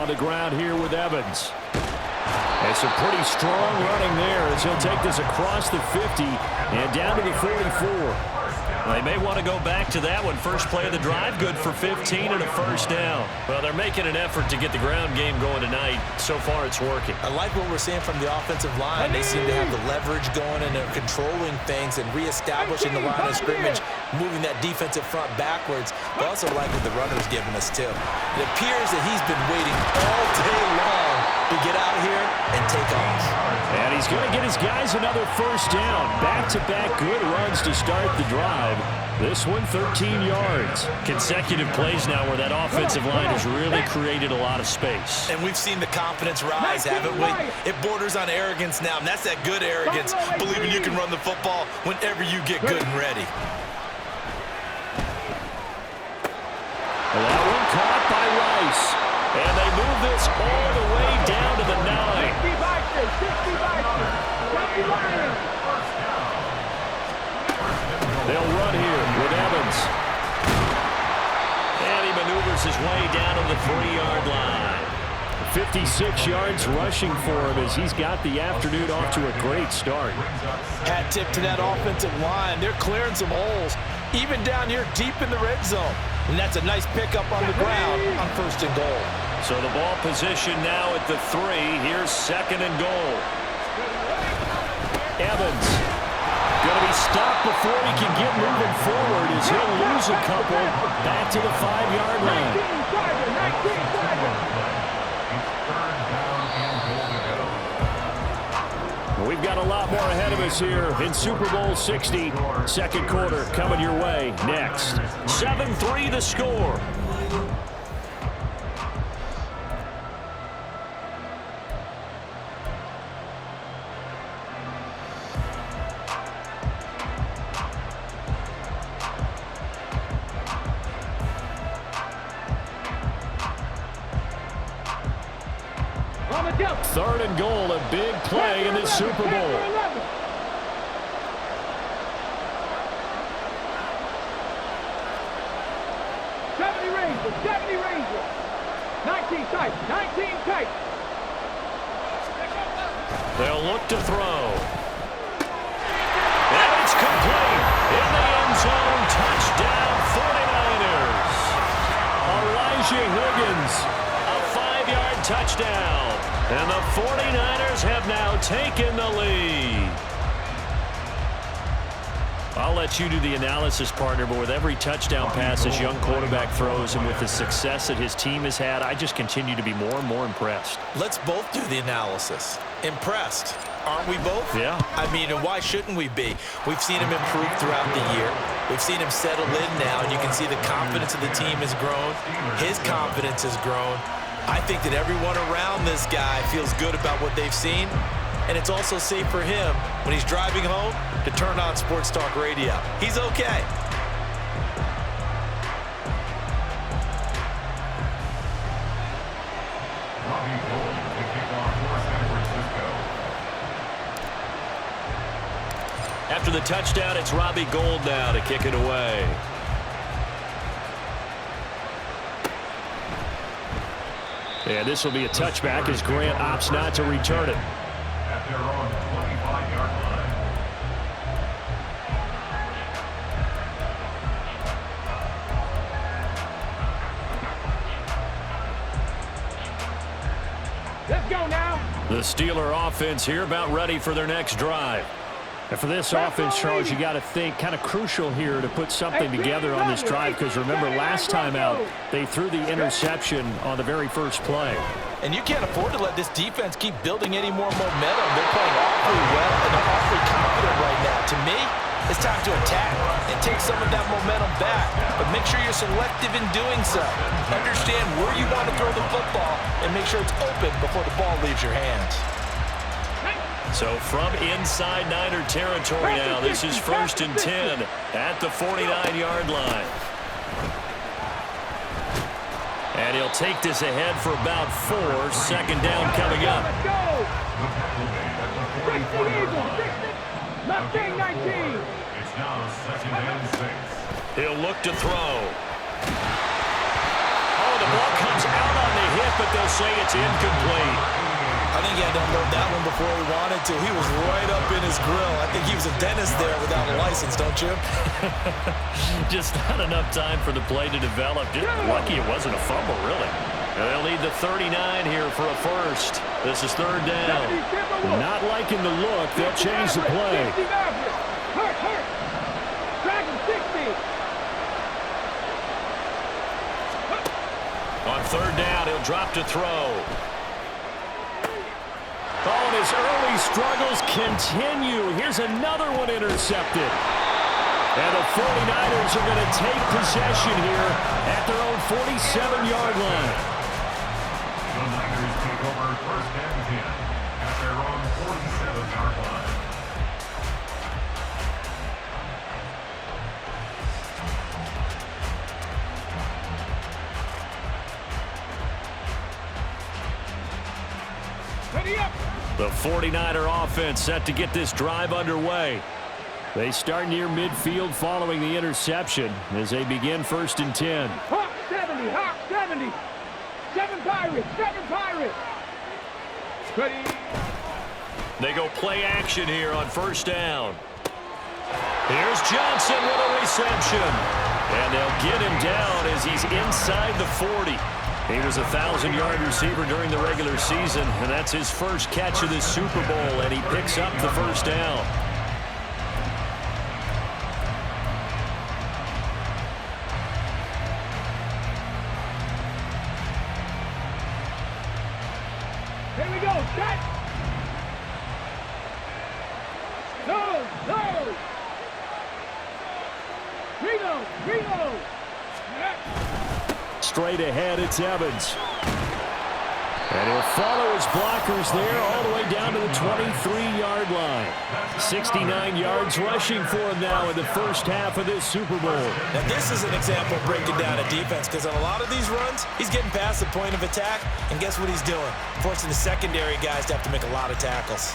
on the ground here with Evans. And some pretty strong running there as he'll take this across the 50 and down to the 44. They may want to go back to that one. First play of the drive, good for 15 and a first down. Well, they're making an effort to get the ground game going tonight. So far, it's working. I like what we're seeing from the offensive line. They seem to have the leverage going, and they're controlling things and reestablishing the line of scrimmage, moving that defensive front backwards. I also like what the runner's giving us, too. It appears that he's been waiting all day long to get out here and take off. And he's going to get his guys another first down. Back-to-back good runs to start the drive. This one 13 yards. Consecutive plays now where that offensive line has really created a lot of space. And we've seen the confidence rise, haven't we? It borders on arrogance now, and that's that good arrogance, believing you can run the football whenever you get good and ready. Well, that one caught by Rice. And they move this all the way down to the 9. They'll run here with Evans. And he maneuvers his way down to the 3-yard line. 56 yards rushing for him as he's got the afternoon off to a great start. Hat tip to that offensive line. They're clearing some holes, even down here deep in the red zone. And that's a nice pickup on the ground on 1st and goal. So the ball position now at the 3. Here's 2nd and goal. Evans going to be stopped before he can get moving forward as he'll lose a couple back to the 5-yard line. We've got a lot more ahead of us here in Super Bowl 60. Second quarter coming your way next. 7-3 the score. Third and goal, a big play in this Super Bowl. They'll look to throw. And it's complete. In the end zone, touchdown 49ers. Elijah Higgins, a 5-yard touchdown. And the 49ers have now taken the lead. I'll let you do the analysis, partner, but with every touchdown pass this young quarterback throws and with the success that his team has had, I just continue to be more and more impressed. Let's both do the analysis. Impressed. Aren't we both? Yeah. I mean, and why shouldn't we be? We've seen him improve throughout the year. We've seen him settle in now, and you can see the confidence of the team has grown. His confidence has grown. I think that everyone around this guy feels good about what they've seen, and it's also safe for him when he's driving home to turn on Sports Talk Radio. He's okay. After the touchdown, it's Robbie Gould now to kick it away. And this will be a touchback as Grant opts not to return it. At their own 25-yard line. Let's go now. The Steeler offense here about ready for their next drive. And for this offense, Charles, you got to think kind of crucial here to put something together on this drive because remember last time out they threw the interception on the very first play. And you can't afford to let this defense keep building any more momentum. They're playing awfully well and they're awfully confident right now. To me, it's time to attack and take some of that momentum back. But make sure you're selective in doing so. Understand where you want to throw the football and make sure it's open before the ball leaves your hands. So from inside Niner territory now, this is 1st and 10 at the 49-yard line. And he'll take this ahead for about 4. 2nd down coming up. It's now 2nd and 6. He'll look to throw. Oh, the ball comes out on the hit, but they'll say it's incomplete. I think he had to unload that one before he wanted to. He was right up in his grill. I think he was a dentist there without a license, don't you? Just not enough time for the play to develop. Just lucky it wasn't a fumble, really. They'll need the 39 here for a first. This is third down. Not liking the look. They'll change the play. Hurt. Drag him 60. On third down, he'll drop to throw. Oh, and his early struggles continue. Here's another one intercepted. And the 49ers are going to take possession here at their own 47-yard line. The Niners take over first and 10 at their own 47-yard line. Ready up. The 49er offense set to get this drive underway. They start near midfield following the interception as they begin first and 10. Hawk 70. Hawk 70. 7 Pirates. Ready. They go play action here on first down. Here's Johnson with a reception. And they'll get him down as he's inside the 40. He was a 1,000-yard receiver during the regular season, and that's his first catch of this Super Bowl, and he picks up the first down. Here we go. Set. No. Reload. Straight ahead, it's Evans. And he'll follow his blockers there all the way down to the 23-yard line. 69 yards rushing for him now in the first half of this Super Bowl. Now, this is an example of breaking down a defense because on a lot of these runs, he's getting past the point of attack, and guess what he's doing? Forcing the secondary guys to have to make a lot of tackles.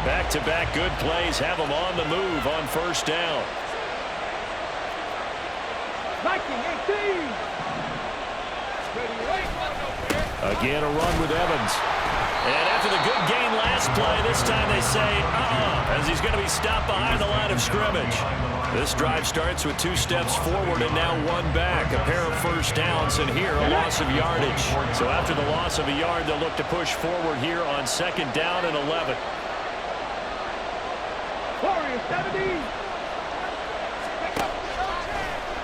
Back-to-back good plays have them on the move on first down. Viking 18. Again, a run with Evans. And after the good gain last play, this time they say, as he's going to be stopped behind the line of scrimmage. This drive starts with 2 steps forward and now 1 back. A pair of first downs, and here a loss of yardage. So after the loss of a yard, they'll look to push forward here on second down and 11. Warriors 70.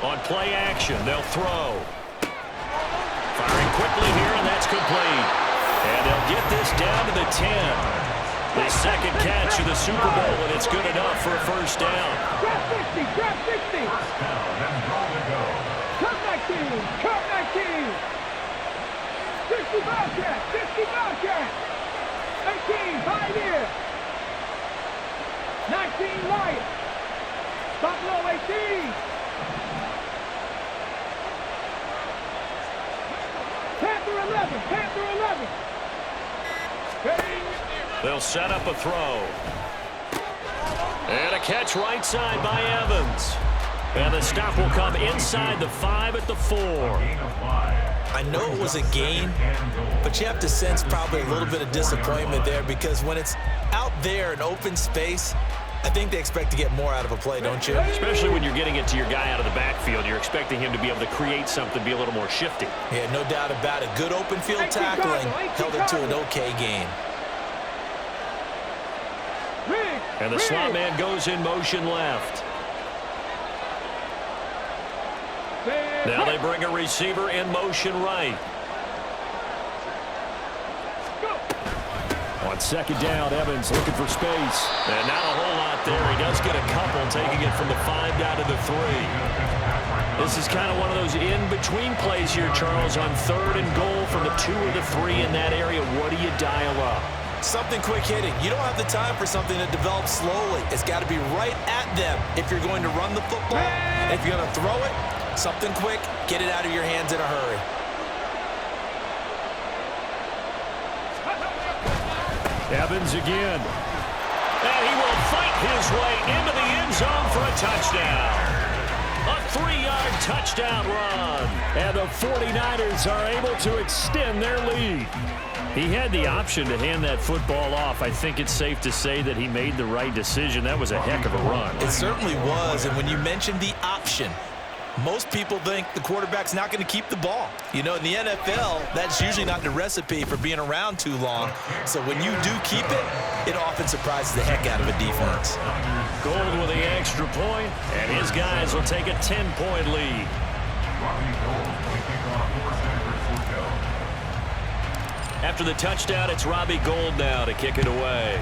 On play action, they'll throw. Firing quickly here, and that's complete. And they'll get this down to the 10. The second catch of the Super Bowl, and it's good enough for a first down. Drop 60. Cut 19. 60 Bobcat. 18, Pioneer. 19, Lion. Buffalo 18. Panther 11. They'll set up a throw. And a catch right side by Evans. And the stop will come inside the 5 at the 4. I know it was a gain, but you have to sense probably a little bit of disappointment there because when it's out there in open space, I think they expect to get more out of a play, don't you? Especially when you're getting it to your guy out of the backfield. You're expecting him to be able to create something, be a little more shifty. Yeah, no doubt about it. Good open field tackling held it to an okay gain. And the slot man goes in motion left. Now they bring a receiver in motion right. On second down, Evans looking for space. And not a whole lot there. He does get a couple, taking it from the 5 down to the 3. This is kind of one of those in-between plays here, Charles, on third and goal from the 2 or the 3 in that area. What do you dial up? Something quick hitting. You don't have the time for something to develop slowly. It's got to be right at them if you're going to run the football. And if you're going to throw it, something quick, get it out of your hands in a hurry. Evans again. And he will fight his way into the end zone for a touchdown. A 3-yard touchdown run. And the 49ers are able to extend their lead. He had the option to hand that football off. I think it's safe to say that he made the right decision. That was a heck of a run. It certainly was, and when you mentioned the option, most people think the quarterback's not going to keep the ball. You know, in the NFL, that's usually not the recipe for being around too long. So when you do keep it, it often surprises the heck out of a defense. Gold with the extra point, and his guys will take a 10-point lead. After the touchdown, it's Robbie Gould now to kick it away.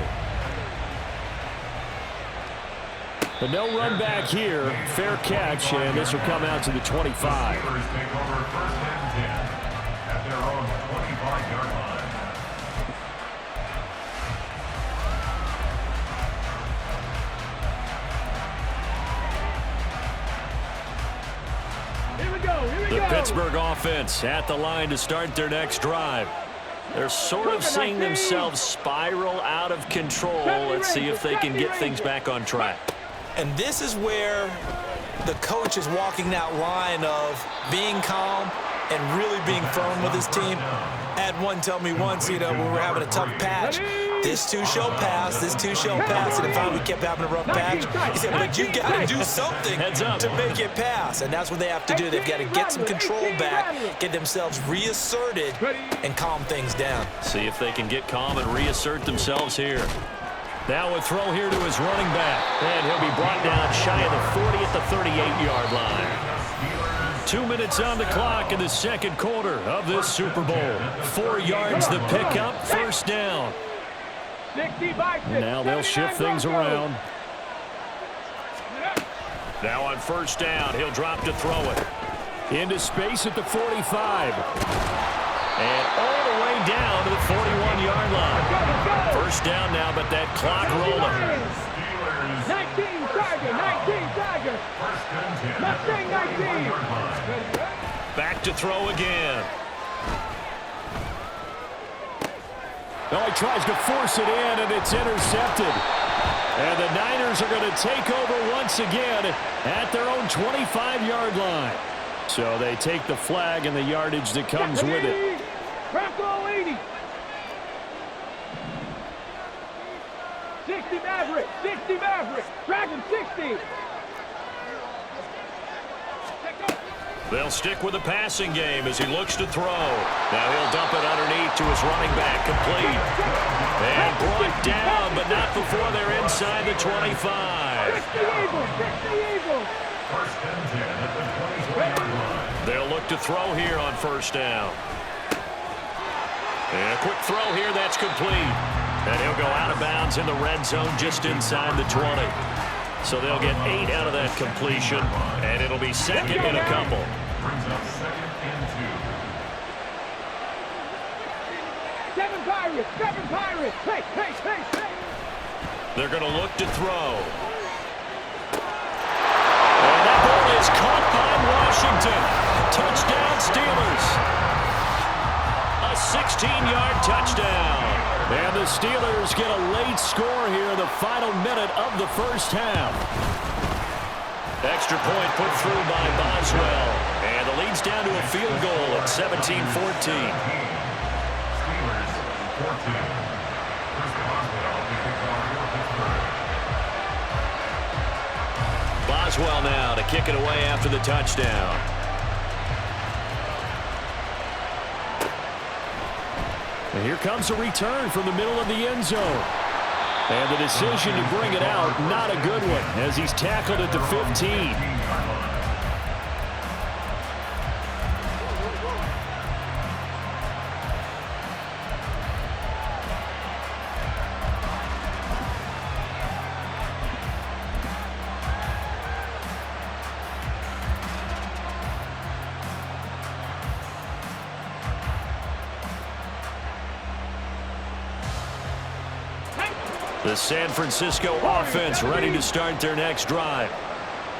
But no run back here. Fair catch, and this will come out to the 25. The Pittsburgh offense at the line to start their next drive. They're sort of seeing themselves spiral out of control. Let's see if they can get things back on track. And this is where the coach is walking that line of being calm and really being firm with his team. I had one tell me once, you know, when we were having a tough patch, this too shall pass, this too shall pass, and if we kept having a rough patch, he said, but you got to do something to make it pass, and that's what they have to do. They've got to get some control back, get themselves reasserted, and calm things down. See if they can get calm and reassert themselves here. Now a throw here to his running back, and he'll be brought down shy of the 40 at the 38-yard line. 2 minutes on the clock in the second quarter of this Super Bowl. 4 yards the pickup, first down. Now they'll shift things around. Now on first down, he'll drop to throw it. Into space at the 45. And all the way down to the 41-yard line. First down now, but that clock rolling. 19 Tiger. Mustang 19. Back to throw again. Well, he tries to force it in, and it's intercepted. And the Niners are going to take over once again at their own 25-yard line. So they take the flag and the yardage that comes with it. Bronco 80. 60 Maverick. Dragon 60. They'll stick with the passing game as he looks to throw. Now he'll dump it underneath to his running back, complete. And brought down, but not before they're inside the 25. 60 Eagles. They'll look to throw here on first down. And a quick throw here, that's complete. And he'll go out of bounds in the red zone just inside the 20. So they'll get 8 out of that completion, and it'll be second and a couple. Brings up second and 2. 7 Pirates. Hey. They're going to look to throw. And that ball is caught by Washington. Touchdown Steelers. A 16-yard touchdown. And the Steelers get a late score here in the final minute of the first half. Extra point put through by Boswell. And the lead's down to a field goal at 17-14. Steelers 14. Boswell now to kick it away after the touchdown. And here comes a return from the middle of the end zone. And the decision to bring it out, not a good one, as he's tackled at the 15. The San Francisco offense ready to start their next drive.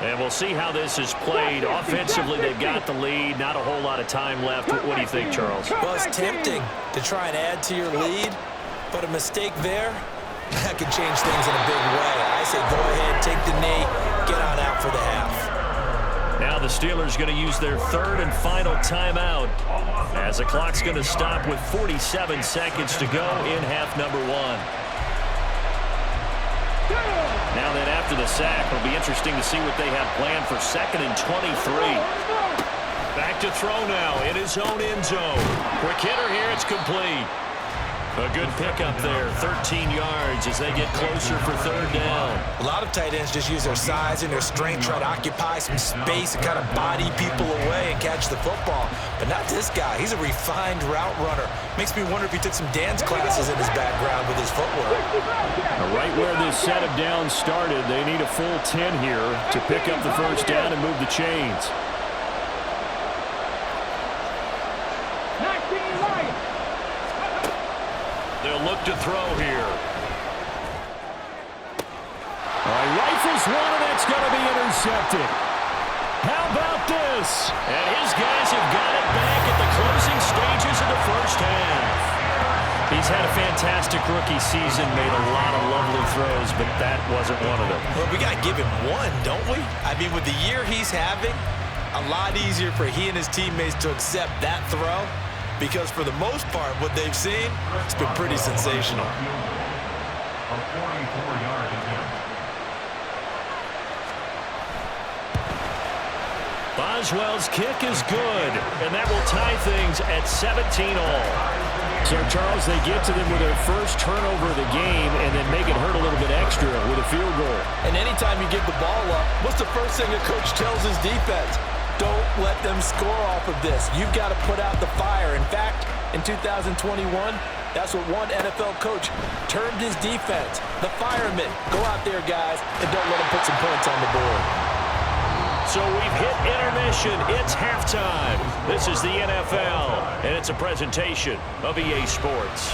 And we'll see how this is played. Offensively, they've got the lead. Not a whole lot of time left. What do you think, Charles? Well, it's tempting to try and add to your lead, but a mistake there, that could change things in a big way. I say go ahead, take the knee, get on out for the half. the Steelers going to use their third and final timeout as the clock's going to stop with 47 seconds to go in half number 1. Now then, after the sack, it'll be interesting to see what they have planned for 2nd and 23. Back to throw now in his own end zone. Quick hitter here, it's complete. A good pickup there, 13 yards as they get closer for 3rd down. A lot of tight ends just use their size and their strength, try to occupy some space and kind of body people away and catch the football. But not this guy. He's a refined route runner. Makes me wonder if he took some dance classes in his background with his footwork. Right where this set of downs started, they need a full 10 here to pick up the 1st down and move the chains. They'll look to throw here. All right, rifles one, and that's going to be intercepted. How about this? And his guys have got it back at the closing stages of the 1st half. He's had a fantastic rookie season, made a lot of lovely throws, but that wasn't one of them. Well, we got to give him one, don't we? I mean, with the year he's having, a lot easier for he and his teammates to accept that throw. Because for the most part, what they've seen, it's been pretty sensational. Boswell's kick is good, and that will tie things at 17 all. So, Charles, they get to them with their first turnover of the game and then make it hurt a little bit extra with a field goal. And anytime you give the ball up, what's the first thing a coach tells his defense? Don't let them score off of this. You've got to put out the fire. In fact, in 2021, that's what one NFL coach termed his defense. The firemen. Go out there, guys, and don't let them put some points on the board. So we've hit intermission. It's halftime. This is the NFL, and it's a presentation of EA Sports.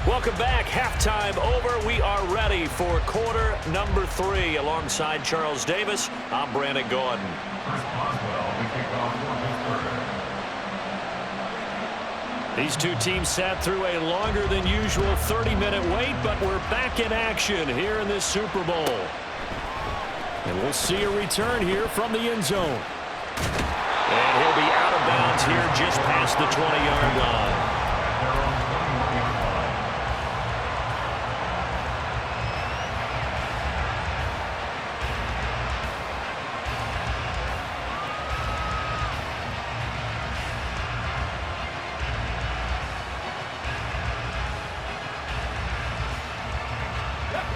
Welcome back. Halftime over. We are ready for quarter number 3. Alongside Charles Davis, I'm Brandon Gordon. These two teams sat through a longer than usual 30-minute wait, but we're back in action here in this Super Bowl. And we'll see a return here from the end zone. And he'll be out of bounds here just past the 20-yard line.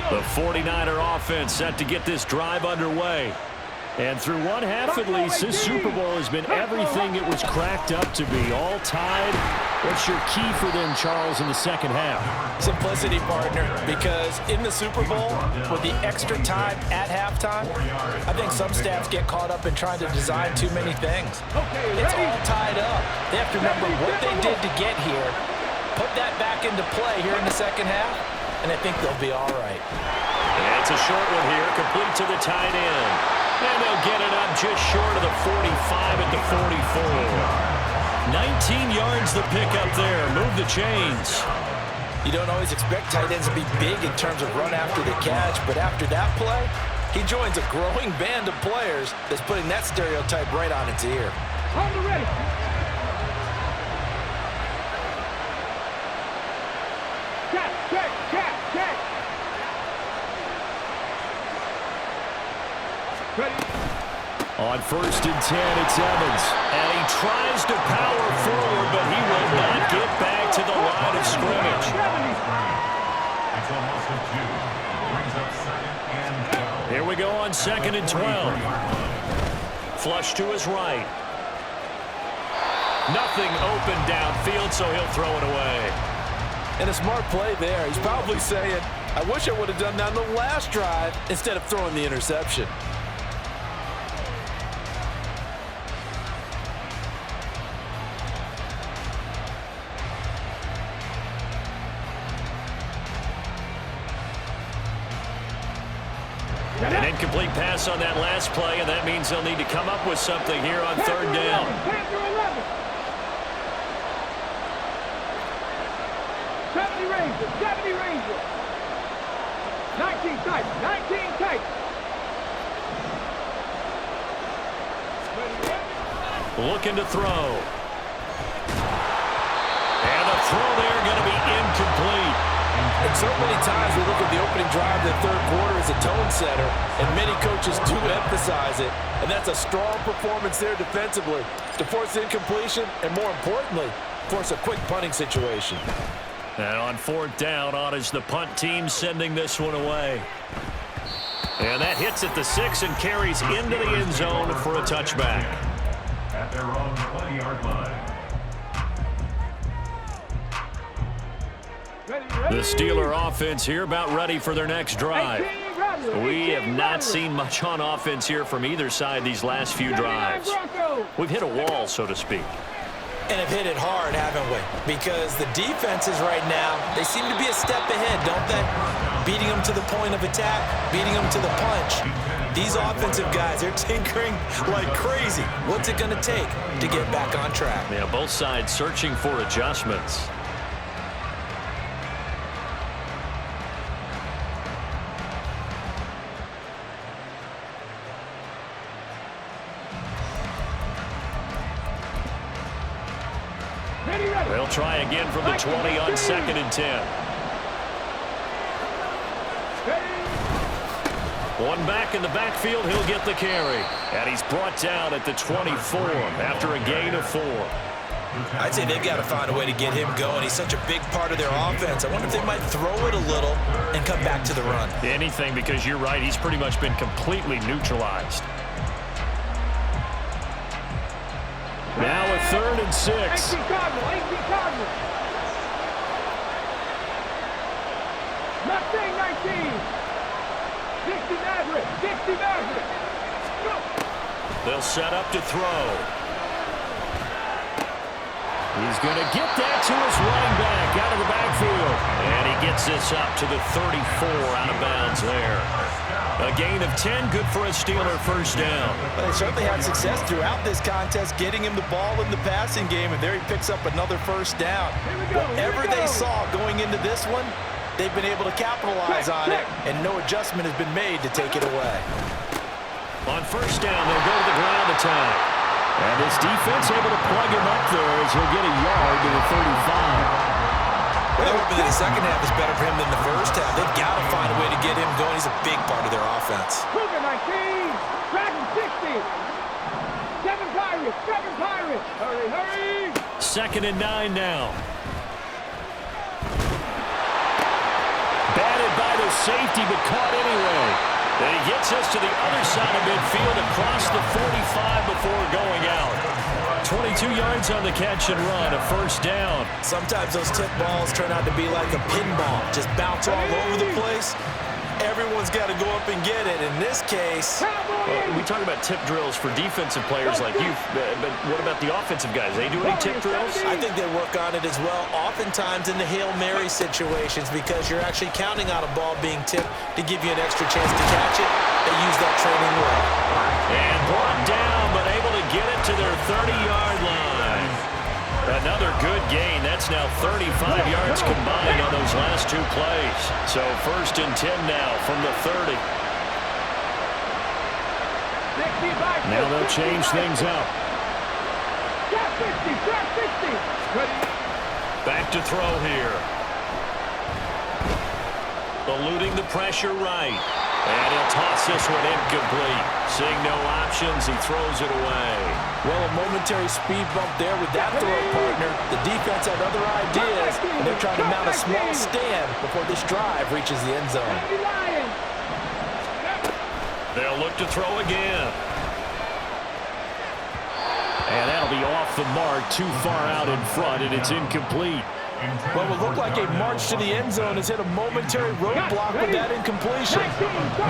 The 49er offense set to get this drive underway. And through one half at least, this Super Bowl has been everything it was cracked up to be. All tied. What's your key for them, Charles, in the second half? Simplicity, partner, because in the Super Bowl, with the extra time at halftime, I think some staffs get caught up in trying to design too many things. It's all tied up. They have to remember what they did to get here, put that back into play here in the second half, and I think they'll be all right. And it's a short one here, complete to the tight end. And they'll get it up just short of the 45 at the 44. 19 yards the pickup there. Move the chains. You don't always expect tight ends to be big in terms of run after the catch, but after that play, he joins a growing band of players that's putting that stereotype right on its ear. On the ready. Check. Ready. On 1st and 10, it's Evans. And he tries to power forward, but he will not get back to the line of scrimmage. It's almost a 2. Brings up 2nd and 12. Here we go on 2nd and 12. Flush to his right. Nothing open downfield, so he'll throw it away. And a smart play there. He's probably saying, I wish I would have done that on the last drive instead of throwing the interception. And Incomplete pass on that last play, and that means they'll need to come up with something here on third down. 70 Rangers, 70 Rangers. 19 tight, 19 tight. Looking to throw. And the throw there going to be incomplete. And so many times we look at the opening drive of the third quarter as a tone setter, and many coaches do emphasize it. And that's a strong performance there defensively to force incompletion and, more importantly, force a quick punting situation. And on fourth down, on is the punt team sending this one away. And that hits at the 6 and carries into the end zone for a touchback. At their own 20-yard line. The Steeler offense here about ready for their next drive. We have not seen much on offense here from either side these last few drives. We've hit a wall, so to speak. And have hit it hard, haven't we? Because the defenses right now, they seem to be a step ahead, don't they? Beating them to the point of attack, beating them to the punch. These offensive guys, they're tinkering like crazy. What's it going to take to get back on track? Yeah, both sides searching for adjustments. They'll try again from the 20 on 2nd and 10. One back in the backfield, he'll get the carry. And he's brought down at the 24 after a gain of 4. I'd say they've got to find a way to get him going. He's such a big part of their offense. I wonder if they might throw it a little and come back to the run. Anything, because you're right, he's pretty much been completely neutralized. Now a 3rd and 6. 18 Cardinal. Mustang 19. 60 Maverick. 60 Maverick. Go. They'll set up to throw. He's going to get that to his running back out of the backfield. And he gets this up to the 34 out of bounds there. A gain of 10, good for a Steeler first down. Well, they certainly had success throughout this contest, getting him the ball in the passing game, and there he picks up another first down. Whatever they saw going into this one, they've been able to capitalize on it, and no adjustment has been made to take it away. On first down, they'll go to the ground attack. And this defense able to plug him up there as he'll get a yard to the 35. Well, they're hoping that the second half is better for him than the first half. They've got to find a way to get him going. He's a big part of their offense. Cougar 19. Dragon 60. 7 Pirates. 7 Pirates. Hurry, hurry. 2nd and 9 now. Batted by the safety, but caught anyway. And he gets us to the other side of midfield across the 45 before going out. 22 yards on the catch and run, a first down. Sometimes those tip balls turn out to be like a pinball, just bounce all over the place. Everyone's got to go up and get it. In this case, we talk about tip drills for defensive players like you, but what about the offensive guys? They do any tip drills? I think they work on it as well, oftentimes in the Hail Mary situations, because you're actually counting on a ball being tipped to give you an extra chance to catch it. They use that training well. And brought down, but able to get it to their 30-yard line. Another good gain. That's now 35 yards combined on those last 2 plays. So 1st and 10 now from the 30. Now they'll change things up. Back to throw here. Eluding the pressure right. And he'll toss this one incomplete. Seeing no options, he throws it away. Well, a momentary speed bump there with that throw, partner. The defense had other ideas, and they're trying to mount a small stand before this drive reaches the end zone. They'll look to throw again. And that'll be off the mark, too far out in front, and it's incomplete. Well, it will look like a march to the end zone has hit a momentary roadblock with that incompletion.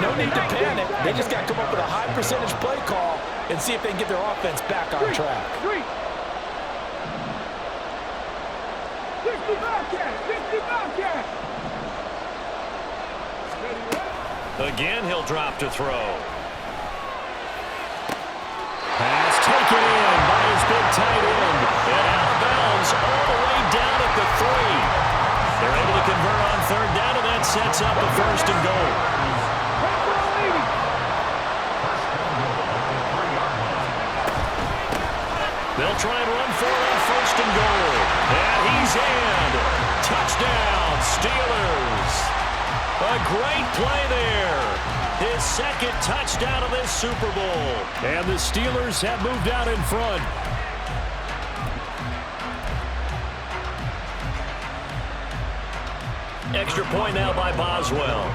No need to panic. They just got to come up with a high percentage play call and see if they can get their offense back on track. 60 Bobcat! 60 Bobcat! Again, he'll drop to throw. Pass taken in by his big tight end. And out of bounds all the way down at the 3. They're able to convert on third down, and that sets up a first and goal. They'll try and run for it on first and goal. And he's in. Touchdown, Steelers. A great play there. His second touchdown of this Super Bowl. And the Steelers have moved out in front. Extra point now by Boswell.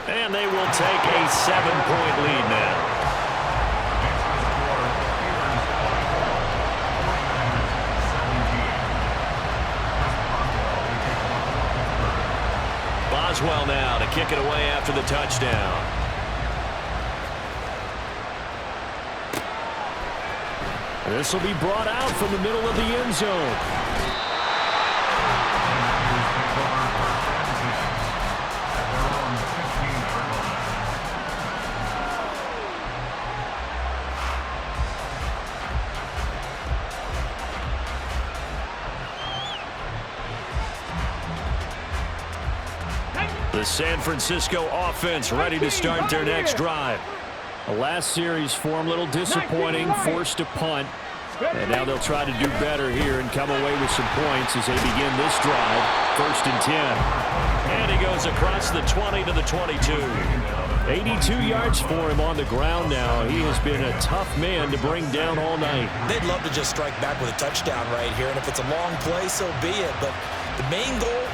And they will take a 7-point lead now. Boswell now to kick it away after the touchdown. This will be brought out from the middle of the end zone. The San Francisco offense ready to start their next drive. The last series for him, a little disappointing, forced to punt. And now they'll try to do better here and come away with some points as they begin this drive. 1st and 10. And he goes across the 20 to the 22. 82 yards for him on the ground now. He has been a tough man to bring down all night. They'd love to just strike back with a touchdown right here, and if it's a long play, so be it. But the main goal,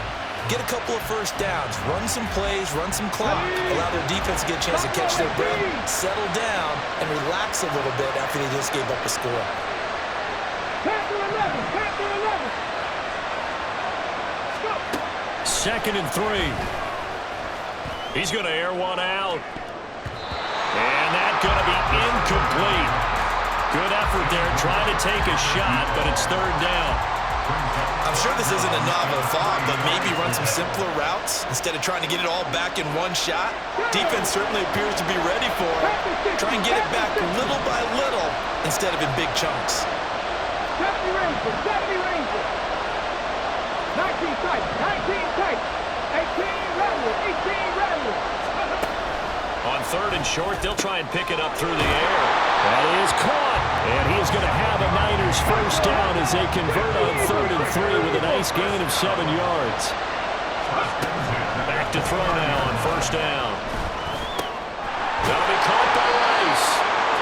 get a couple of first downs, run some plays, run some clock, allow their defense to get a chance to catch their breath, settle down, and relax a little bit after they just gave up a score. Panther 11, Panther 11. 2nd and 3. He's going to air one out. And that's going to be incomplete. Good effort there, trying to take a shot, but it's 3rd down. I'm sure this isn't a novel thought, but maybe run some simpler routes instead of trying to get it all back in one shot. Defense certainly appears to be ready for it. Try and get it back little by little instead of in big chunks. 70 Rangers, 70 Rangers. 19 tight, 19 tight. 18 Redwood, 18 Redwood. On 3rd and short, they'll try and pick it up through the air. That is caught. And he is going to have a Niners first down as they convert on 3rd and 3 with a nice gain of 7 yards. Back to throw now on 1st down. That'll be caught by Rice.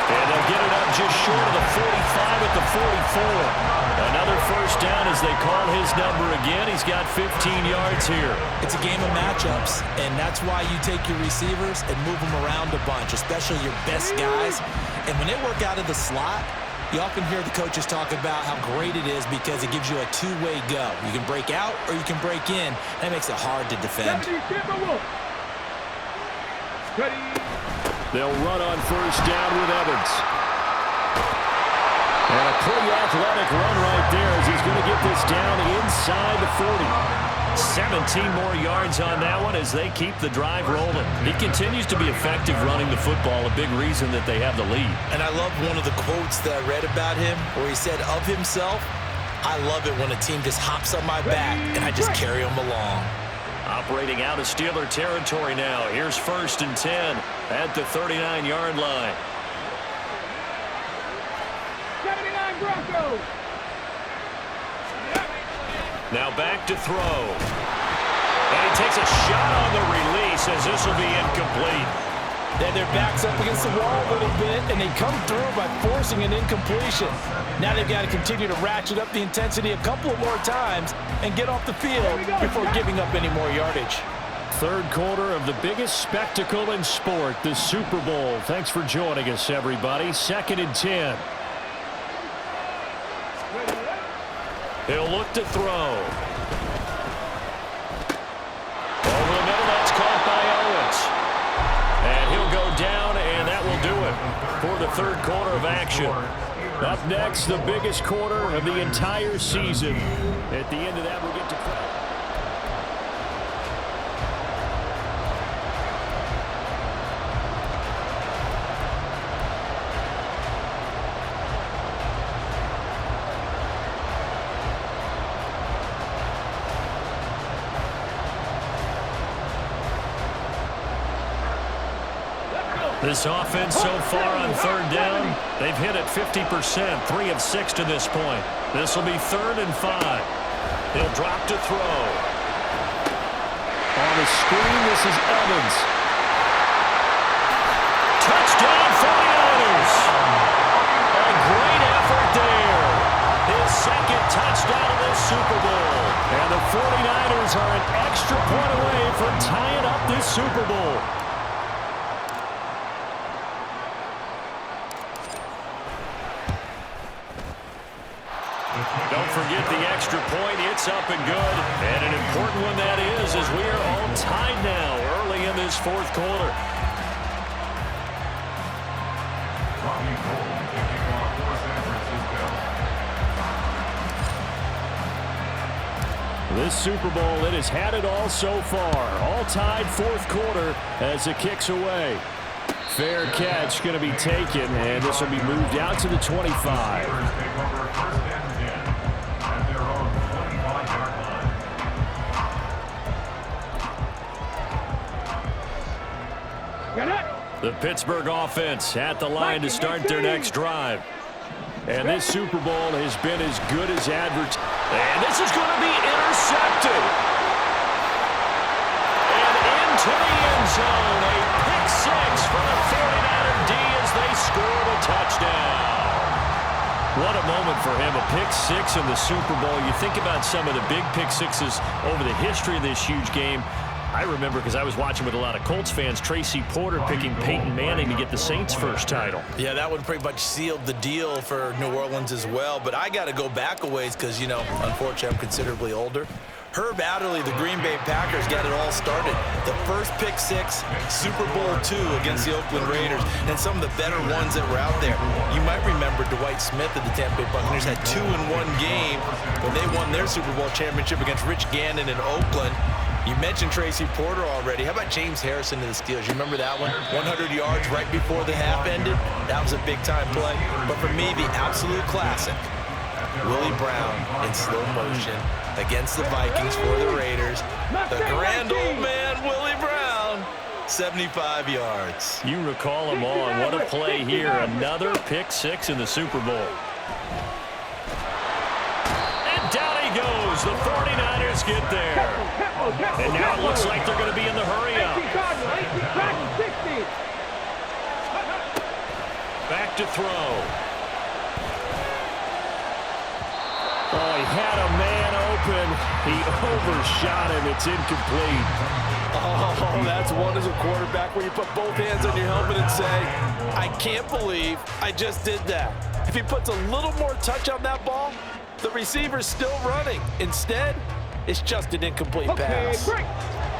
And they'll get it up just short of the 45 at the 44. Another first down as they call his number again. He's got 15 yards here. It's a game of matchups, and that's why you take your receivers and move them around a bunch, especially your best guys. And when they work out of the slot, you often hear the coaches talk about how great it is because it gives you a two-way go. You can break out or you can break in. That makes it hard to defend. They'll run on first down with Evans. And a pretty athletic run right there as he's going to get this down inside the 40. 17 more yards on that one as they keep the drive rolling. He continues to be effective running the football, a big reason that they have the lead. And I love one of the quotes that I read about him where he said of himself, "I love it when a team just hops on my back and I just carry them along." Operating out of Steeler territory now. Here's 1st and 10 at the 39-yard line. 79 Broncos. Now back to throw. And he takes a shot on the release as this will be incomplete. Then their backs up against the wall a little bit, and they come through by forcing an incompletion. Now they've got to continue to ratchet up the intensity a couple of more times and get off the field before giving up any more yardage. 3rd quarter of the biggest spectacle in sport, the Super Bowl. Thanks for joining us, everybody. 2nd and 10. He'll look to throw. Over the middle, that's caught by Owens. And he'll go down, and that third quarter of action. Up next, the biggest quarter of the entire season. At the end of that, we'll get to play. This offense so far on third down, they've hit it 50%, 3 of 6 to this point. This will be 3rd and 5. He'll drop to throw. On the screen, this is Evans. Touchdown 49ers. A great effort there. His second touchdown of this Super Bowl. And the 49ers are an extra point away from tying up this Super Bowl. Don't forget the extra point. It's up and good. And an important one that is, as we are all tied now early in this fourth quarter. This Super Bowl, it has had it all so far. All tied fourth quarter as it kicks away. Fair catch going to be taken, and this will be moved out to the 25. The Pittsburgh offense at the line to start their next drive. And this Super Bowl has been as good as advertised. And this is going to be intercepted. And into the end zone, a pick six for the 49er D as they score the touchdown. What a moment for him, a pick six in the Super Bowl. You think about some of the big pick sixes over the history of this huge game. I remember, because I was watching with a lot of Colts fans, Tracy Porter picking Peyton Manning to get the Saints' first title. Yeah, that one pretty much sealed the deal for New Orleans as well. But I got to go back a ways because, you know, unfortunately, I'm considerably older. Herb Adderley, the Green Bay Packers, got it all started. The first pick six, Super Bowl II against the Oakland Raiders, and some of the better ones that were out there. You might remember Dwight Smith of the Tampa Bay Buccaneers had 2 in one game when they won their Super Bowl championship against Rich Gannon in Oakland. You mentioned Tracy Porter already. How about James Harrison to the Steelers? You remember that one? 100 yards right before the half ended? That was a big-time play. But for me, the absolute classic, Willie Brown in slow motion against the Vikings for the Raiders. The grand old man, Willie Brown, 75 yards. You recall them all, and what a play here. Another pick six in the Super Bowl. And down he goes. The 49ers get there. And now it looks like they're going to be in the hurry-up. Back to throw. Oh, he had a man open. He overshot him. It's incomplete. Oh, that's one as a quarterback where you put both hands on your helmet and say, I can't believe I just did that. If he puts a little more touch on that ball, the receiver's still running. Instead, it's just an incomplete pass.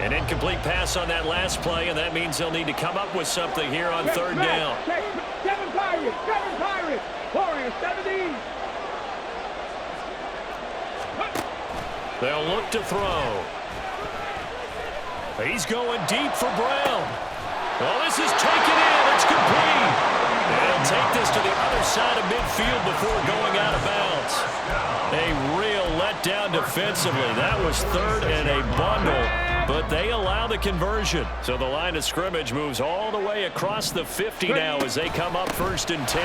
An incomplete pass on that last play, and that means they'll need to come up with something here on third down. 7 Pirates, Warriors 70. They'll look to throw. He's going deep for Brown. Well, this is taken in. It's complete. They'll take this to the other side of midfield before going out of bounds. A real letdown defensively. That was third and a bundle, but they allow the conversion. So the line of scrimmage moves all the way across the 50 now as they come up 1st and 10.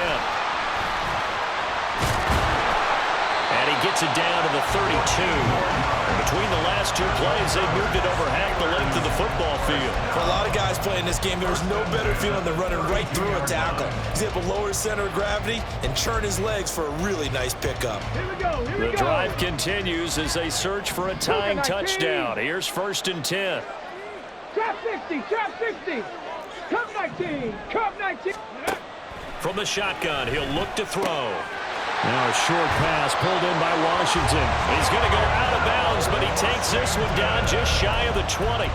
And he gets it down to the 32. Between the last two plays, they moved it over half the length of the football field. For a lot of guys playing this game, there's no better feeling than running right through a tackle. He's able to lower his center of gravity and churn his legs for a really nice pickup. The drive continues as they search for a tying touchdown. Here's 1st and 10. Trap 60. Come 19. From the shotgun, he'll look to throw. Now a short pass pulled in by Washington. He's going to go out of bounds, but he takes this one down just shy of the 20.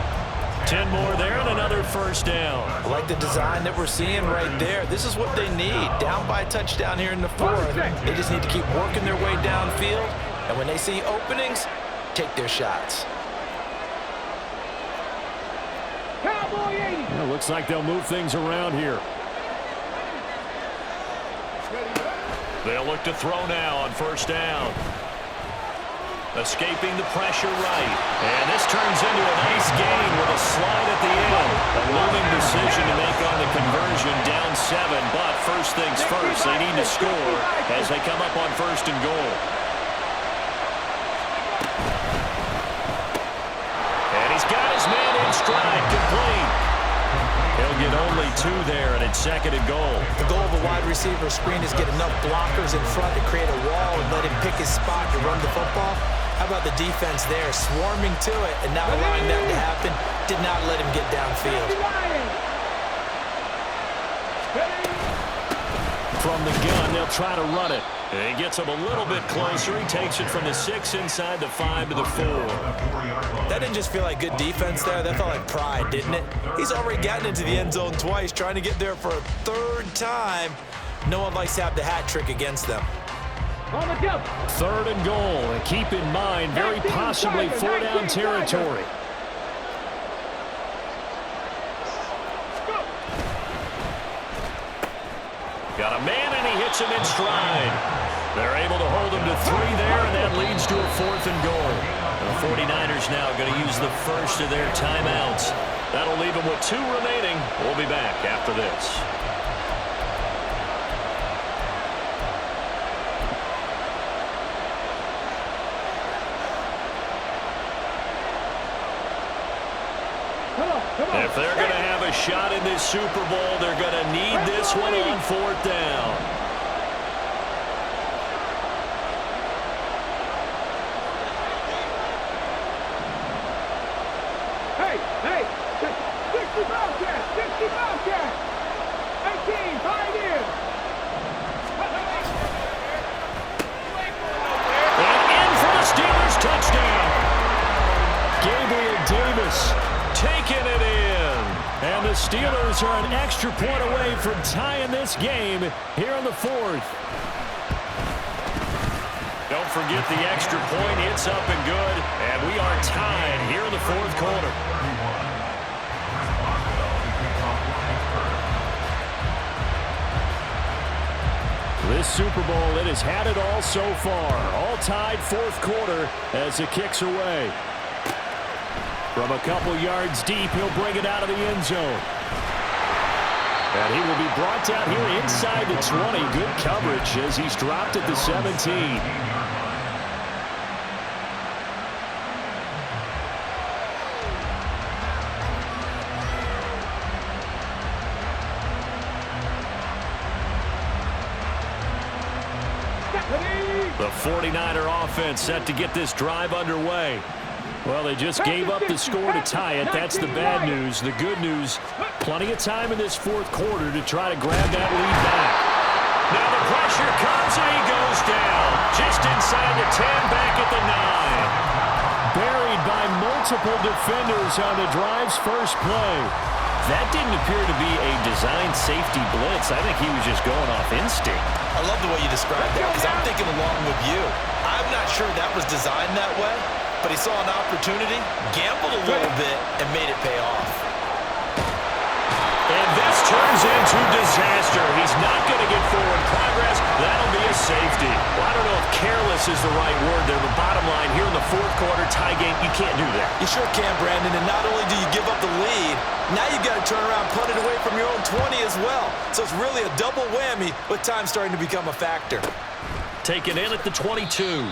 10 more there and another first down. I like the design that we're seeing right there. This is what they need. Down by a touchdown here in the fourth. They just need to keep working their way downfield. And when they see openings, take their shots. Well, looks like they'll move things around here. They'll look to throw now on first down. Escaping the pressure right. And this turns into a nice gain with a slide at the end. A looming decision to make on the conversion, down 7. But first things first, they need to score as they come up on first and goal. And he's got his man in stride, complete. He'll get only 2 there, and it's second and goal. The goal of a wide receiver screen is get enough blockers in front to create a wall and let him pick his spot to run the football. How about the defense there, swarming to it and not allowing that to happen? Did not let him get downfield. From the gun, they'll try to run it. And he gets him a little bit closer. He takes it from the 6 inside the 5 to the 4. That didn't just feel like good defense there. That felt like pride, didn't it? He's already gotten into the end zone twice, trying to get there for a 3rd time. No one likes to have the hat trick against them. Third and goal. And keep in mind, very possibly 4-down territory. Got a man, and he hits him in stride. They're able to hold him to 3 there, and that leads to a 4th and goal. The 49ers now going to use the first of their timeouts. That'll leave them with 2 remaining. We'll be back after this. If they're going to have a shot in this Super Bowl, they're going to need this one on 4th down. Hey, 60 Bobcats, 60 Bobcats, 18 Pioneers. And in for the Steelers touchdown. Gabriel Davis Taking it in. And the Steelers are an extra point away from tying this game here in the 4th. Don't forget the extra point. It's up and good. And we are tied here in the 4th quarter. This Super Bowl, it has had it all so far. All tied 4th quarter as it kicks away. From a couple yards deep, he'll bring it out of the end zone. And he will be brought down here inside the 20. Good coverage as he's dropped at the 17. The 49er offense set to get this drive underway. Well, they just gave up the score to tie it. That's the bad news. The good news, plenty of time in this 4th quarter to try to grab that lead back. Now the pressure comes and he goes down. Just inside the 10, back at the 9. Buried by multiple defenders on the drive's first play. That didn't appear to be a designed safety blitz. I think he was just going off instinct. I love the way you described that because I'm thinking along with you. I'm not sure that was designed that way, but he saw an opportunity, gambled a little bit, and made it pay off. And this turns into disaster. He's not going to get forward progress. That'll be a safety. Well, I don't know if careless is the right word there, but bottom line, here in the 4th quarter tie game, you can't do that. You sure can, Brandon, and not only do you give up the lead, now you've got to turn around and punt it away from your own 20 as well. So it's really a double whammy with time starting to become a factor. Taken in at the 22.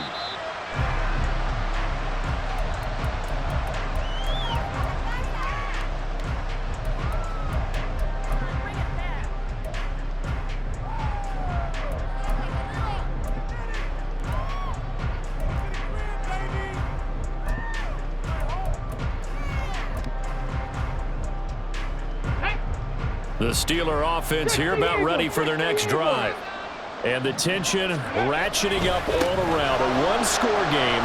The Steeler offense here about ready for their next drive. And the tension ratcheting up all around. A one-score game,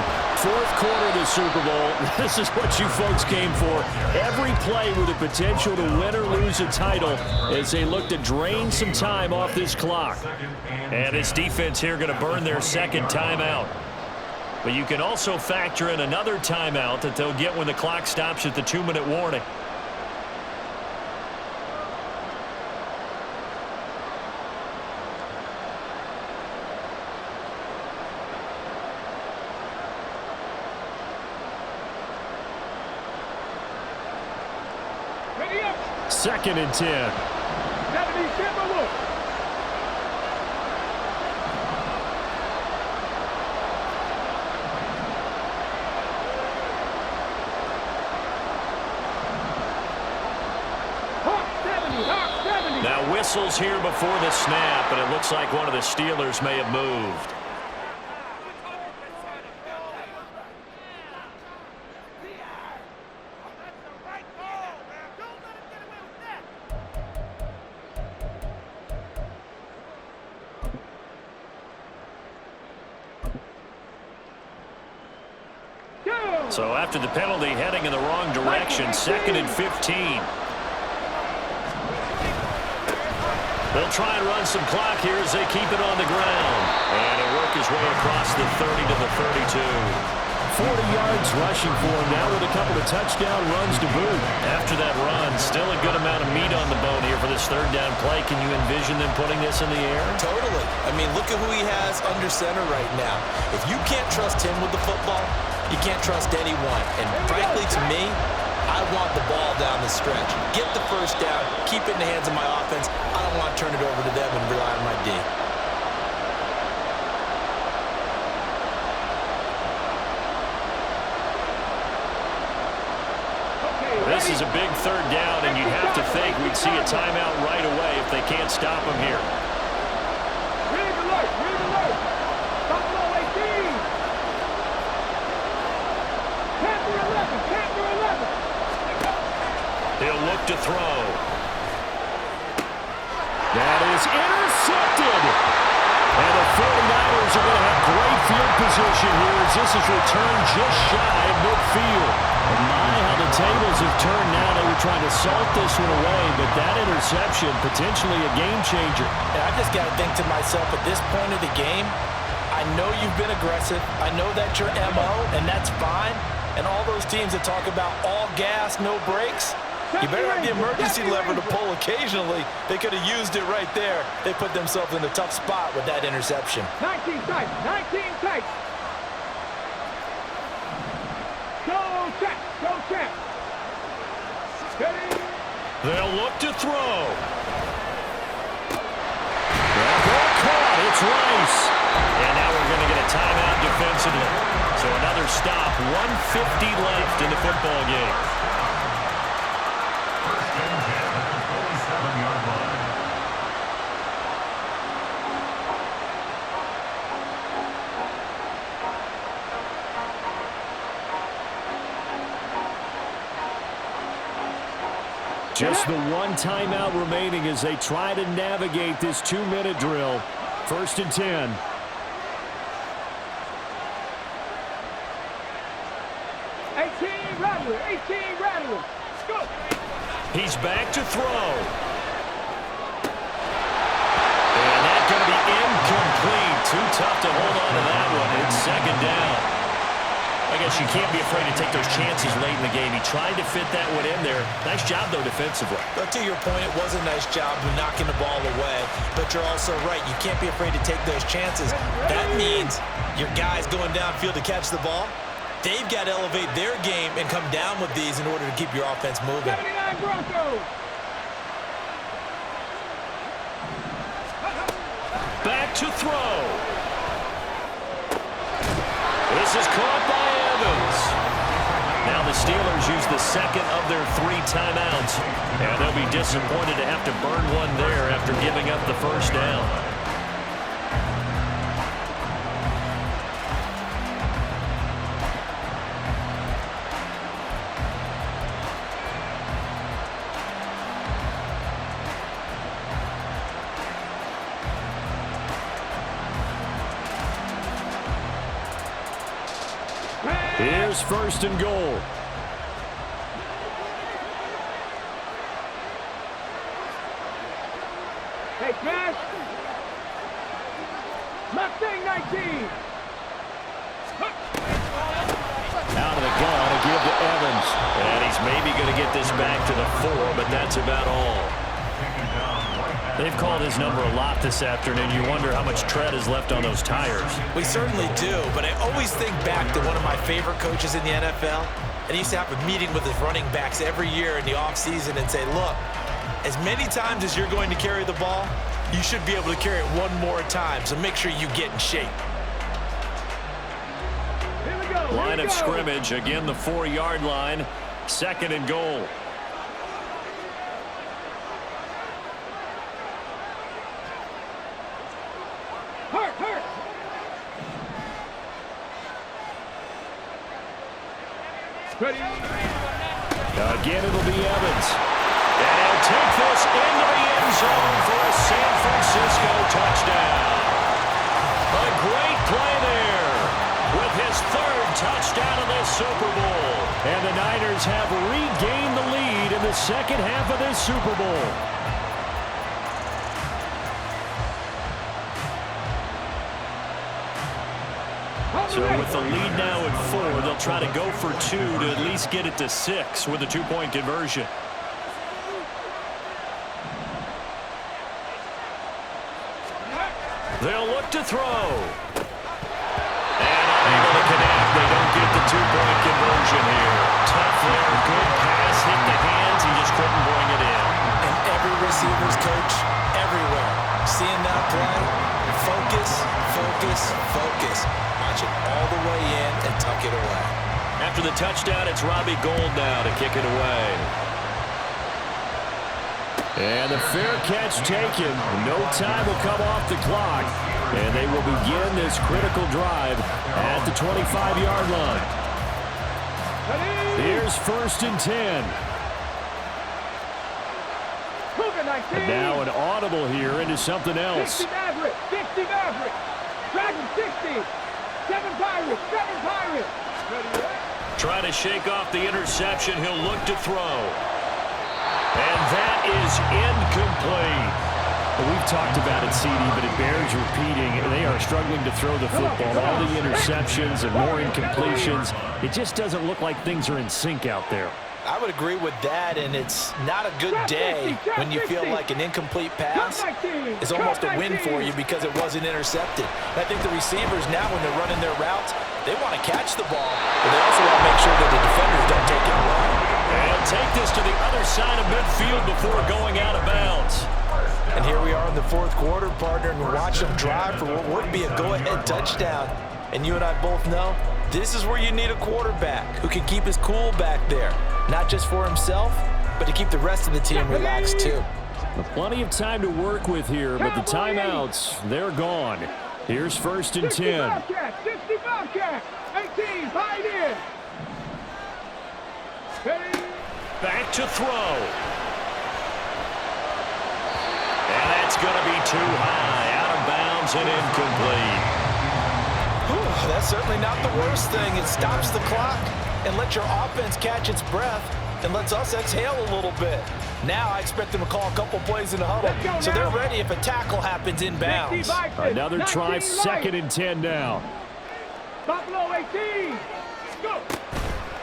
fourth quarter of the Super Bowl. This is what you folks came for. Every play with the potential to win or lose a title as they look to drain some time off this clock. And this defense here going to burn their second timeout. But you can also factor in another timeout that they'll get when the clock stops at the 2-minute warning. Second and 10. Now whistles here before the snap, and it looks like one of the Steelers may have moved. So after the penalty, heading in the wrong direction, second and 15. They'll try and run some clock here as they keep it on the ground. And he'll work his way across the 30 to the 32. 40 yards rushing for him now with a couple of touchdown runs to boot. After that run, still a good amount of meat on the bone here for this third down play. Can you envision them putting this in the air? Totally. I mean, look at who he has under center right now. If you can't trust him with the football, you can't trust anyone. And frankly, to me, I want the ball down the stretch. Get the first down, keep it in the hands of my offense. I don't want to turn it over to them and rely on my D. This is a big third down, and you'd have to think we'd see a timeout right away if they can't stop him here. Read alert, read alert. Buffalo 18. Panther 11, Panther 11. He'll look to throw. That is intercepted. And the 49ers are going to have great field position here as this is returned just shy of midfield. And my, how the tables have turned now. They were trying to salt this one away, but that interception, potentially a game changer. And I just got to think to myself, at this point of the game, I know you've been aggressive. I know that's your MO, and that's fine. And all those teams that talk about all gas, no brakes, you better have the emergency lever to pull occasionally. They could have used it right there. They put themselves in a tough spot with that interception. 19 tight, 19 tight. Go check, go check. Ready? They'll look to throw. Ball caught. It's Rice. And now we're going to get a timeout defensively. So another stop, 1:50 left in the football game. Just the one timeout remaining as they try to navigate this 2-minute drill. First and 10. Rattler, 18 Rattler. Go. He's back to throw. And that's going to be incomplete. Too tough to hold on to that one. It's second down. I guess you can't be afraid to take those chances late in the game. He tried to fit that one in there. Nice job, though, defensively. But to your point, it was a nice job of knocking the ball away. But you're also right. You can't be afraid to take those chances. That means your guys going downfield to catch the ball, they've got to elevate their game and come down with these in order to keep your offense moving. 79 Broncos. Back to throw. This is caught by Evans. Now the Steelers use the second of their 3 timeouts, and they'll be disappointed to have to burn one there after giving up the first down. Here's first and goal. Hey, Cash. Mustang 19. Out of the gun to give to Evans. And he's maybe going to get this back to the 4, but that's about all. They've called his number a lot this afternoon. You wonder how much tread is left on those tires. We certainly do, but I always think back to one of my favorite coaches in the NFL. And he used to have a meeting with his running backs every year in the offseason and say, look, as many times as you're going to carry the ball, you should be able to carry it one more time, so make sure you get in shape. Here we go. Line of scrimmage, again the 4-yard line, second and goal. Hurt. Ready. Again, it'll be Evans. And he'll take this into the end zone for a San Francisco touchdown. A great play there with his 3rd touchdown of this Super Bowl. And the Niners have regained the lead in the second half of this Super Bowl. So with the lead now at 4, they'll try to go for 2 to at least get it to 6 with a 2-point conversion. They'll look to throw. And unable to connect. They don't get the 2-point conversion here. Tough there, good pass, hit the hands, he just couldn't bring it in. And every receiver's coach everywhere. Seeing that play, focus. Watch it all the way in and tuck it away. After the touchdown, it's Robbie Gould now to kick it away. And the fair catch taken. No time will come off the clock. And they will begin this critical drive at the 25-yard line. Here's first and 10. And now an audible here into something else. 60 Maverick. Dragon 60. 7 Pirates. Trying to shake off the interception. He'll look to throw. And that is incomplete. Well, we've talked about it, CD, but it bears repeating. They are struggling to throw the football. All the interceptions and more incompletions. It just doesn't look like things are in sync out there. I would agree with that, and it's not a good day when you feel like an incomplete pass is almost a win for you because it wasn't intercepted. I think the receivers now, when they're running their routes, they want to catch the ball, but they also want to make sure that the defenders don't take it wrong. And take this to the other side of midfield before going out of bounds. And here we are in the 4th quarter, partner, and we watch them drive for what would be a go-ahead touchdown. And you and I both know this is where you need a quarterback who can keep his cool back there. Not just for himself, but to keep the rest of the team relaxed too. Plenty of time to work with here, but the timeouts, they're gone. Here's first and 10. 60 Bobcat. 18, tied in. Back to throw. And that's going to be too high. Out of bounds and incomplete. Whew, that's certainly not the worst thing. It stops the clock and lets your offense catch its breath and lets us exhale a little bit. Now I expect them to call a couple plays in the huddle, so they're ready if a tackle happens inbounds. Another try, second and 10 now. Buffalo 18. Go.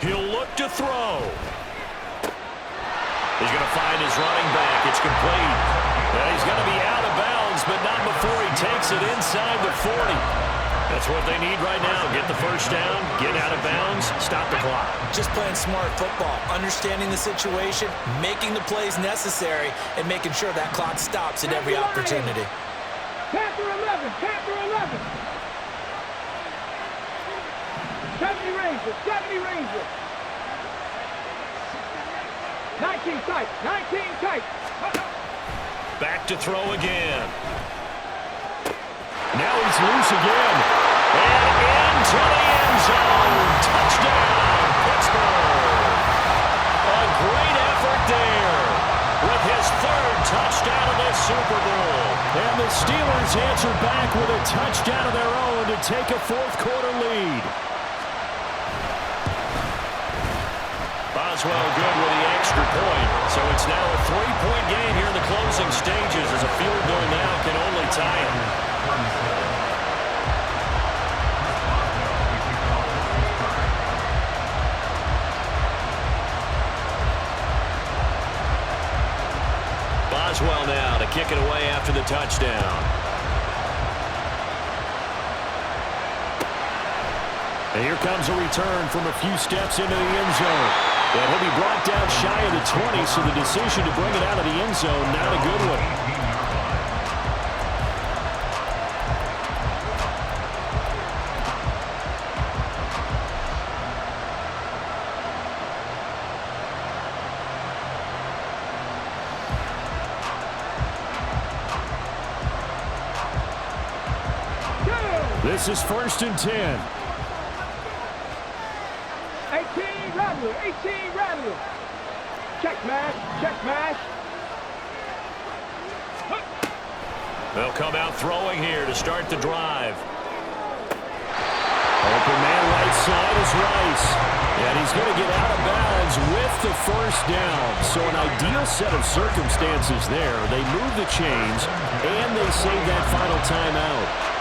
He'll look to throw. He's going to find his running back. It's complete. And he's going to be out of bounds, but not before he takes it inside the 40. That's what they need right now. Get the first down, get out of bounds, stop the clock. Just playing smart football, understanding the situation, making the plays necessary, and making sure that clock stops at every opportunity. Panther 11. 70 Rangers. 19 tight. Back to throw again. Now he's loose again. And into the end zone. Touchdown, Pittsburgh. A great effort there with his 3rd touchdown of this Super Bowl. And the Steelers answer back with a touchdown of their own to take a 4th quarter lead. Boswell good with the extra point. So it's now a 3-point game here in the closing stages as a field goal now can only tie it. Boswell now to kick it away after the touchdown. And here comes a return from a few steps into the end zone. And he'll be brought down shy of the 20, so the decision to bring it out of the end zone, not a good one. This is 1st and 10. 18 Rattler, 18 Rattler. Check mash, check mash. They'll come out throwing here to start the drive. Open man right side is Rice. And he's going to get out of bounds with the first down. So an ideal set of circumstances there. They move the chains, and they save that final timeout.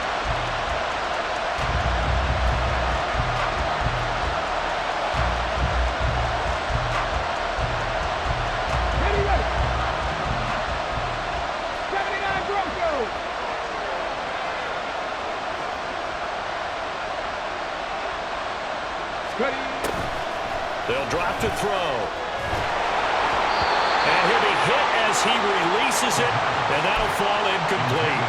They'll drop to throw. And he'll be hit as he releases it, and that'll fall incomplete.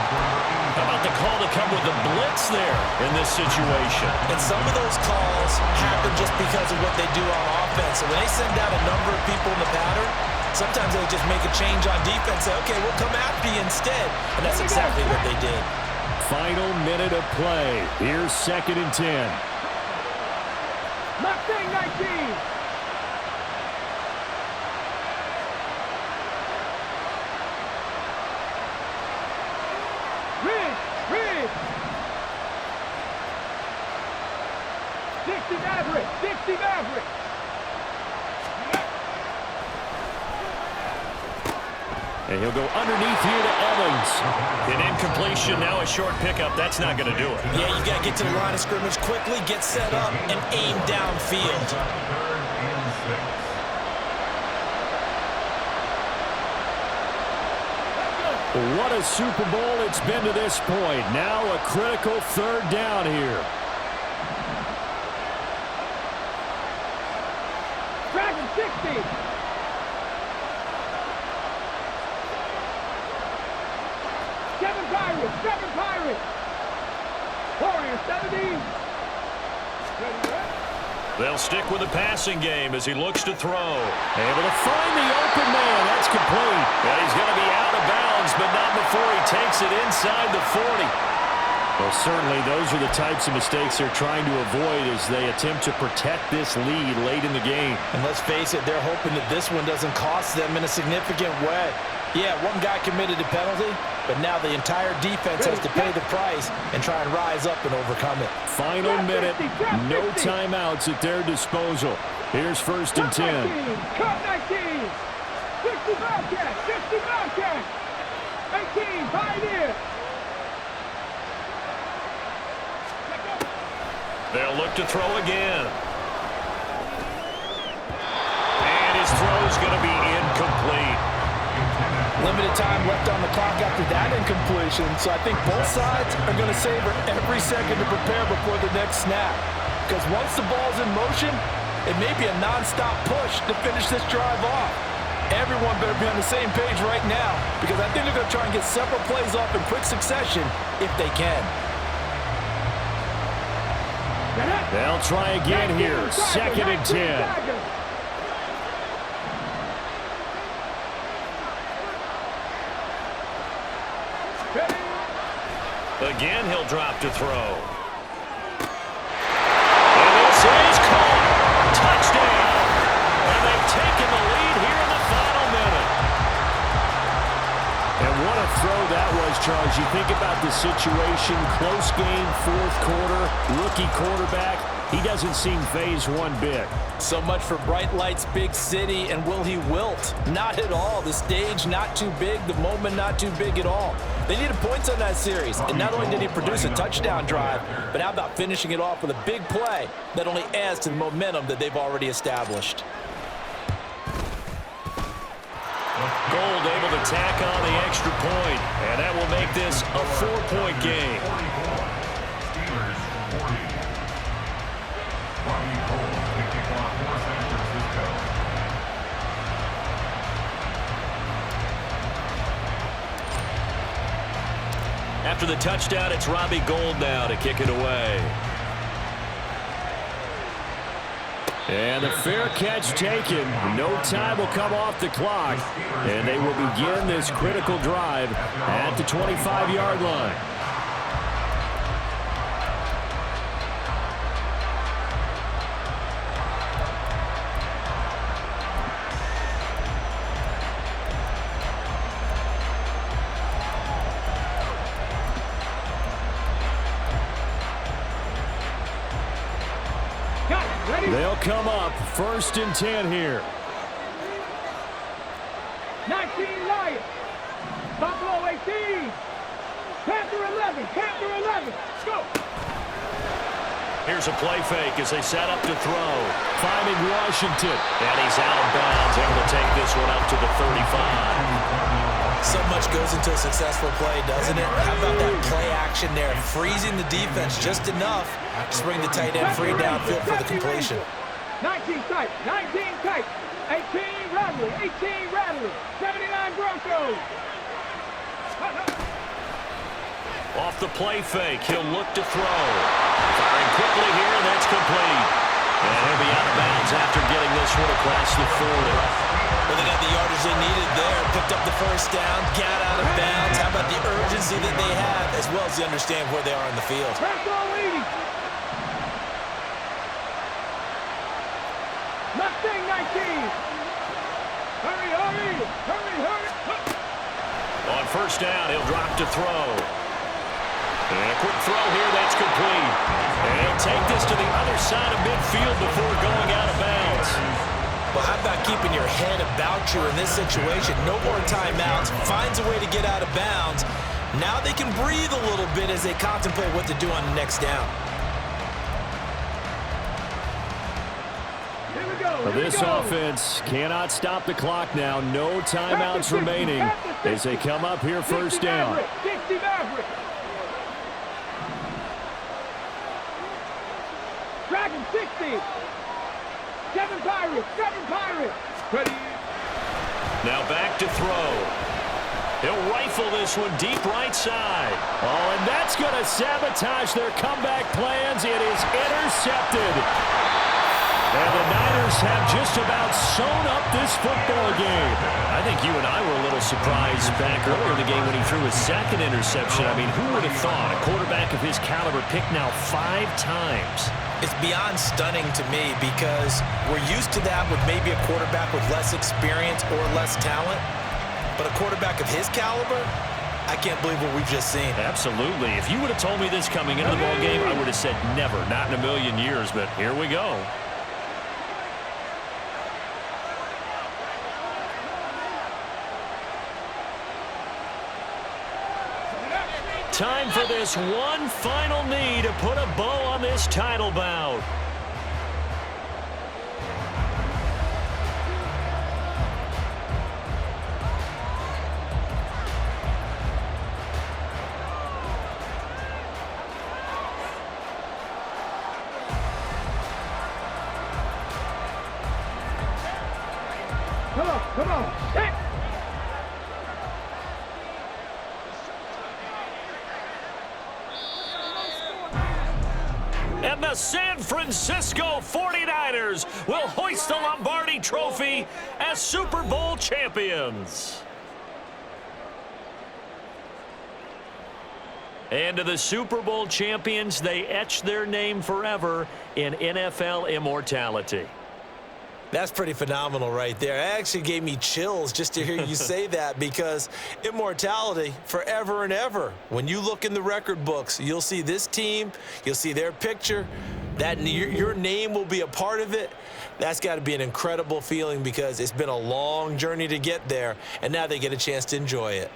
How about the call to come with the blitz there in this situation? And some of those calls happen just because of what they do on offense. So when they send out a number of people in the pattern, sometimes they just make a change on defense, say, okay, we'll come after you instead. And that's exactly what they did. Final minute of play. Here's 2nd and 10. Mustang 19. Ridge. Dixie Maverick. And he'll go underneath here to Evans. An incompletion, now a short pickup. That's not going to do it. Yeah, you got to get to the line of scrimmage quickly, get set up, and aim downfield. What a Super Bowl it's been to this point. Now a critical 3rd down here. Dragon 60. Seven Pirates. Warrior 70. They'll stick with the passing game as he looks to throw. Able to find the open man. That's complete. And he's going to be out of bounds, but not before he takes it inside the 40. Well, certainly those are the types of mistakes they're trying to avoid as they attempt to protect this lead late in the game. And let's face it, they're hoping that this one doesn't cost them in a significant way. Yeah, one guy committed a penalty, but now the entire defense has to pay the price and try and rise up and overcome it. Final minute, no timeouts at their disposal. Here's 1st and 10. Cut 19. 60 Bobcat. 60 Bobcat. 18 Pioneer. They'll look to throw again. And his throw's going to be incomplete. Limited time left on the clock after that incompletion, so I think both sides are going to savor every second to prepare before the next snap. Because once the ball's in motion, it may be a non-stop push to finish this drive off. Everyone better be on the same page right now, because I think they're going to try and get several plays off in quick succession if they can. They'll try again here, 2nd and 10. Again, he'll drop to throw. And this is caught. Touchdown. And they've taken the lead here in the final minute. And what a throw that was, Charles. You think about the situation, close game, 4th quarter, rookie quarterback. he doesn't seem phased one bit. So much for bright lights, big city, and will he wilt? Not at all. The stage not too big, the moment not too big at all. They needed points on that series, and not only did he produce a touchdown drive, but how about finishing it off with a big play that only adds to the momentum that they've already established. Gold able to tack on the extra point, and that will make this a 4-point game. Steelers 40. Robbie Gold to kick off for San Francisco. After the touchdown, it's Robbie Gold now to kick it away. And the fair catch taken. No time will come off the clock. And they will begin this critical drive at the 25-yard line. They'll come up 1st and 10 here. 19 Lions. Buffalo 18. Panther 11. Panther 11. Go. Here's a play fake as they set up to throw. Finding Washington. And he's out of bounds, able to take this one up to the 35. So much goes into a successful play, doesn't it? How about that play action there? Freezing the defense just enough to bring the tight end free downfield for the completion. 19 tight. 19 tight. 18 Rattler. 18 Rattler. 79 Broncos. Off the play fake, he'll look to throw. Firing quickly here, and that's complete. And he'll be out of bounds after getting this one across the 40. Well, they got the yardage they needed there. Picked up the first down, got out of bounds. How about the urgency that they have, as well as they understand where they are in the field? Mustang 19. Hurry, hurry, hurry, hurry. On first down, he'll drop to throw. And a quick throw here, that's complete. And he'll take this to the other side of midfield before going out of bounds. Well, how about keeping your head about you in this situation? No more timeouts. Finds a way to get out of bounds. Now they can breathe a little bit as they contemplate what to do on the next down. Here we go. This offense cannot stop the clock now. No timeouts remaining as they come up here 1st down. 60 Maverick. Dragon 60. 7 Pirates. 7 Pirates. Ready. Now back to throw. He'll rifle this one deep right side. Oh, and that's going to sabotage their comeback plans. It is intercepted. And the Niners have just about sewn up this football game. I think you and I were a little surprised back earlier in the game when he threw his 2nd interception. I mean, who would have thought a quarterback of his caliber picked now 5 times? It's beyond stunning to me because we're used to that with maybe a quarterback with less experience or less talent. But a quarterback of his caliber, I can't believe what we've just seen. Absolutely. If you would have told me this coming into the ball game, I would have said never, not in a million years. But here we go. Time for this one final knee to put a bow on this title bout. Come on. Hit. And the San Francisco 49ers will hoist the Lombardi Trophy as Super Bowl champions. And to the Super Bowl champions, they etch their name forever in NFL immortality. That's pretty phenomenal right there. It actually gave me chills just to hear you say that, because immortality forever and ever. When you look in the record books, you'll see this team, you'll see their picture, that your name will be a part of it. That's got to be an incredible feeling, because it's been a long journey to get there, and now they get a chance to enjoy it.